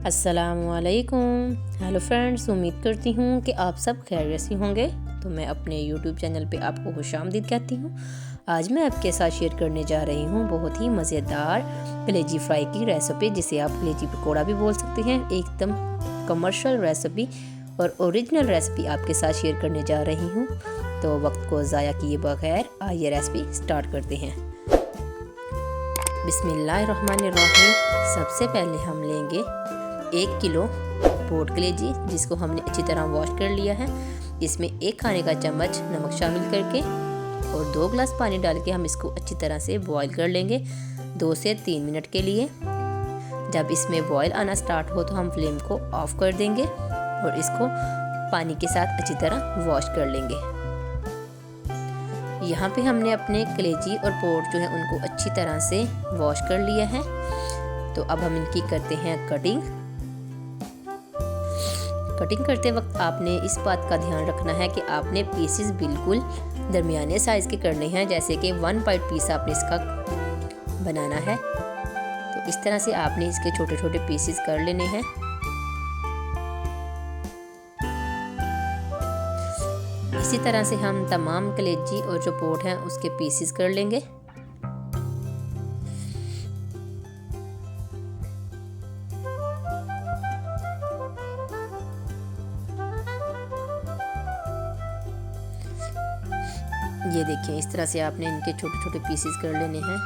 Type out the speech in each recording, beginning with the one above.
अस्सलामुअलैकुम। Hello friends, उम्मीद करती हूँ कि आप सब खैरियत से होंगे। तो मैं अपने यूट्यूब चैनल पे आपको खुशामदीद कहती हूँ। आज मैं आपके साथ शेयर करने जा रही हूँ बहुत ही मज़ेदार कलेजी फ्राई की रेसिपी, जिसे आप कलेजी पकौड़ा भी बोल सकते हैं। एकदम कमर्शियल रेसिपी और ओरिजिनल रेसिपी आपके साथ शेयर करने जा रही हूँ। तो वक्त को ज़ाया किए बगैर आइए रेसिपी स्टार्ट करते हैं। बिस्मिल्लाहिर्रहमानिर्रहीम। सबसे पहले हम लेंगे 1 किलो पोट कलेजी, जिसको हमने अच्छी तरह वॉश कर लिया है। इसमें 1 खाने का चम्मच नमक शामिल करके और 2 गिलास पानी डाल के हम इसको अच्छी तरह से बॉईल कर लेंगे 2 से 3 मिनट के लिए। जब इसमें बॉईल आना स्टार्ट हो तो हम फ्लेम को ऑफ कर देंगे और इसको पानी के साथ अच्छी तरह वॉश कर लेंगे। यहाँ पे हमने अपने कलेजी और पोट जो है उनको अच्छी तरह से वॉश कर लिया है। तो अब हम इनकी करते हैं कटिंग करते वक्त आपने इस बात का ध्यान रखना है कि आपने पीसेस बिल्कुल दरमियाने साइज़ के करने हैं, जैसे कि 1 पाइट पीस आपने इसका बनाना है। तो इस तरह से आपने इसके छोटे छोटे पीसेस कर लेने हैं। इसी तरह से हम तमाम कलेजी और जो पोट हैं उसके पीसेस कर लेंगे। ये देखिए, इस तरह से आपने इनके छोटे छोटे पीसेस कर लेने हैं।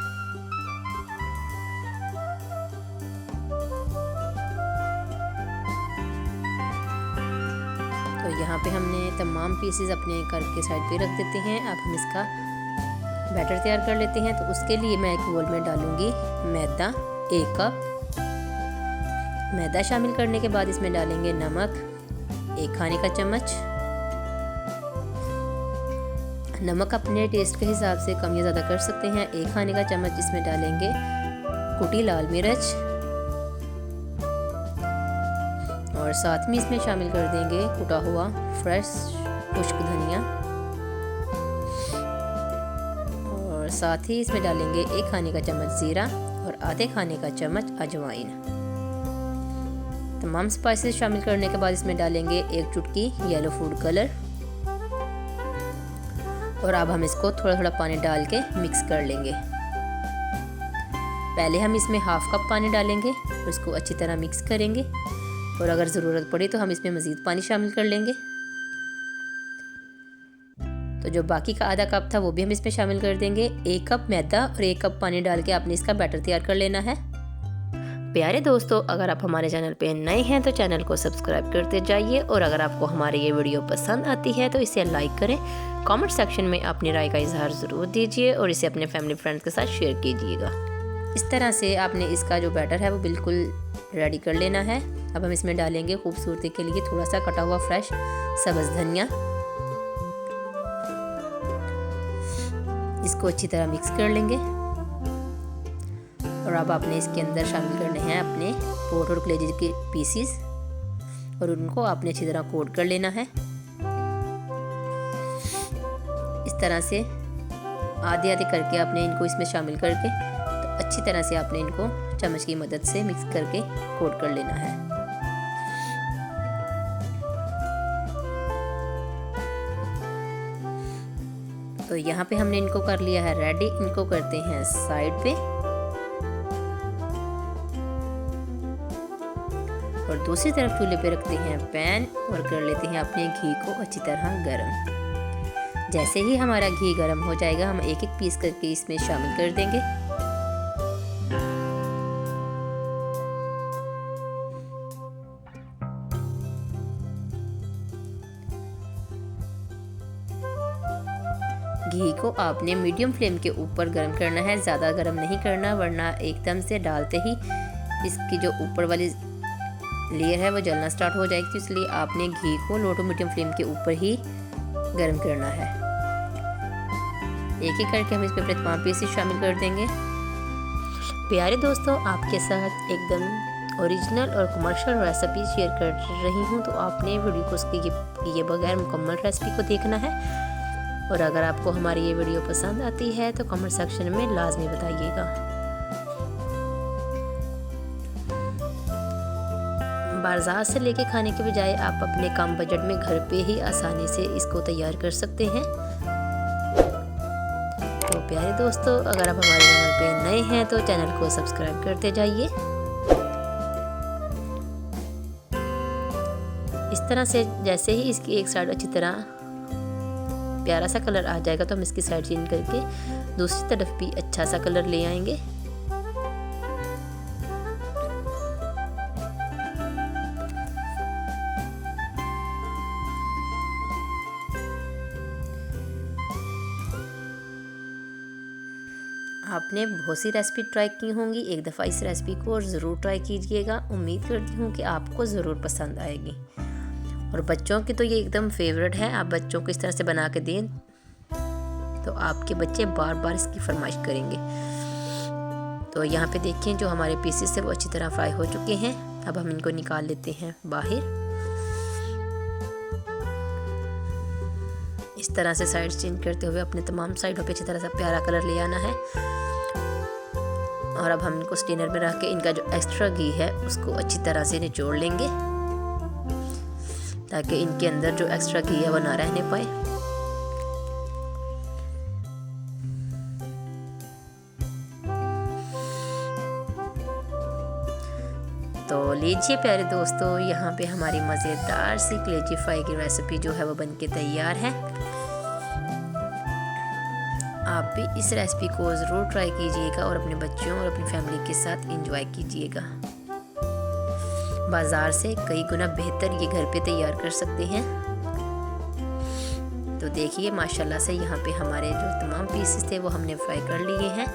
तो यहाँ पे हमने तमाम पीसेस अपने करके साइड पे रख देते हैं। अब हम इसका बैटर तैयार कर लेते हैं। तो उसके लिए मैं एक बोल में डालूंगी मैदा 1 कप। मैदा शामिल करने के बाद इसमें डालेंगे नमक 1 खाने का चम्मच। नमक अपने टेस्ट के हिसाब से कम या ज़्यादा कर सकते हैं। 1 खाने का चम्मच इसमें डालेंगे कुटी लाल मिर्च और साथ में इसमें शामिल कर देंगे कुटा हुआ फ्रेश खुश्क धनिया और साथ ही इसमें डालेंगे 1 खाने का चम्मच ज़ीरा और आधे खाने का चम्मच अजवाइन। तमाम स्पाइसेस शामिल करने के बाद इसमें डालेंगे 1 चुटकी येलो फूड कलर और अब हम इसको थोड़ा थोड़ा पानी डाल के मिक्स कर लेंगे। पहले हम इसमें हाफ कप पानी डालेंगे और इसको अच्छी तरह मिक्स करेंगे और अगर ज़रूरत पड़ी तो हम इसमें मज़ीद पानी शामिल कर लेंगे। तो जो बाकी का आधा कप था वो भी हम इसमें शामिल कर देंगे। 1 कप मैदा और 1 कप पानी डाल के आपने इसका बैटर तैयार कर लेना है। प्यारे दोस्तों, अगर आप हमारे चैनल पे नए हैं तो चैनल को सब्सक्राइब करते जाइए और अगर आपको हमारी ये वीडियो पसंद आती है तो इसे लाइक करें। कमेंट सेक्शन में अपनी राय का इजहार ज़रूर दीजिए और इसे अपने फैमिली फ्रेंड्स के साथ शेयर कीजिएगा। इस तरह से आपने इसका जो बैटर है वो बिल्कुल रेडी कर लेना है। अब हम इसमें डालेंगे खूबसूरती के लिए थोड़ा सा कटा हुआ फ्रेश सब्ज़ धनिया। इसको अच्छी तरह मिक्स कर लेंगे और अब आपने इसके अंदर शामिल करने हैं अपने पोट और कलेजी के पीसीस और उनको आपने अच्छी तरह कोट कर लेना है। इस तरह से आधे आधे करके आपने इनको इसमें शामिल करके तो अच्छी तरह से आपने इनको चम्मच की मदद से मिक्स करके कोट कर लेना है। तो यहाँ पे हमने इनको कर लिया है रेडी। इनको करते हैं साइड पे और दूसरी तरफ चूल्हे पे रखते हैं पैन और कर लेते हैं अपने घी को अच्छी तरह गरम। जैसे ही हमारा घी गरम हो जाएगा हम एक एक पीस करके इसमें शामिल कर देंगे। घी को आपने मीडियम फ्लेम के ऊपर गरम करना है, ज़्यादा गरम नहीं करना, वरना एकदम से डालते ही इसकी जो ऊपर वाली लेयर है वो जलना स्टार्ट हो जाएगी। तो इसलिए आपने घी को लो टू मीडियम फ्लेम के ऊपर ही गर्म करना है। एक एक करके हम इस पर अपने तमाम पीसेस शामिल कर देंगे। प्यारे दोस्तों, आपके साथ एकदम ओरिजिनल और कमर्शियल रेसिपी शेयर कर रही हूँ। तो आपने वीडियो को स्किप किए बगैर मुकम्मल रेसिपी को देखना है और अगर आपको हमारी ये वीडियो पसंद आती है तो कमेंट सेक्शन में लाजमी बताइएगा। बाजार से लेके खाने के बजाय आप अपने कम बजट में घर पे ही आसानी से इसको तैयार कर सकते हैं। तो प्यारे दोस्तों, अगर आप हमारे चैनल पे नए हैं तो चैनल को सब्सक्राइब करते जाइए। इस तरह से जैसे ही इसकी एक साइड अच्छी तरह प्यारा सा कलर आ जाएगा तो हम इसकी साइड चेंज करके दूसरी तरफ भी अच्छा सा कलर ले आएंगे। आपने बहुत सी रेसिपी ट्राई की होंगी, एक दफ़ा इस रेसिपी को और ज़रूर ट्राई कीजिएगा। उम्मीद करती हूँ कि आपको ज़रूर पसंद आएगी। और बच्चों की तो ये एकदम फेवरेट है। आप बच्चों को इस तरह से बना के दें तो आपके बच्चे बार बार इसकी फरमाइश करेंगे। तो यहाँ पे देखिए जो हमारे पीसेस है वो अच्छी तरह फ्राई हो चुके हैं। अब हम इनको निकाल लेते हैं बाहर। इस तरह से साइड चेंज करते हुए अपने तमाम साइडों पे अच्छी तरह से प्यारा कलर ले आना है। और अब हम इनको स्टेनर में रख के इनका जो एक्स्ट्रा घी है उसको अच्छी तरह से निचोड़ लेंगे ताकि इनके अंदर जो एक्स्ट्रा घी है वो ना रहने पाए। तो लीजिए प्यारे दोस्तों, यहाँ पे हमारी मज़ेदार सी कलेजी फ्राई की रेसिपी जो है वो बनके तैयार है। आप भी इस रेसिपी को ज़रूर ट्राई कीजिएगा और अपने बच्चों और अपनी फैमिली के साथ एंजॉय कीजिएगा। बाज़ार से कई गुना बेहतर ये घर पे तैयार कर सकते हैं। तो देखिए माशाल्लाह से यहाँ पे हमारे जो तमाम पीसेस थे वो हमने फ्राई कर लिए हैं।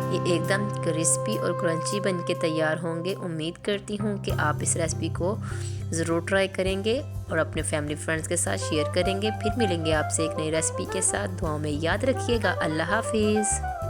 ये एकदम क्रिस्पी और क्रंची बनके तैयार होंगे। उम्मीद करती हूँ कि आप इस रेसिपी को ज़रूर ट्राई करेंगे और अपने फैमिली फ्रेंड्स के साथ शेयर करेंगे। फिर मिलेंगे आपसे एक नई रेसिपी के साथ। दुआओं में याद रखिएगा। अल्लाह हाफिज़।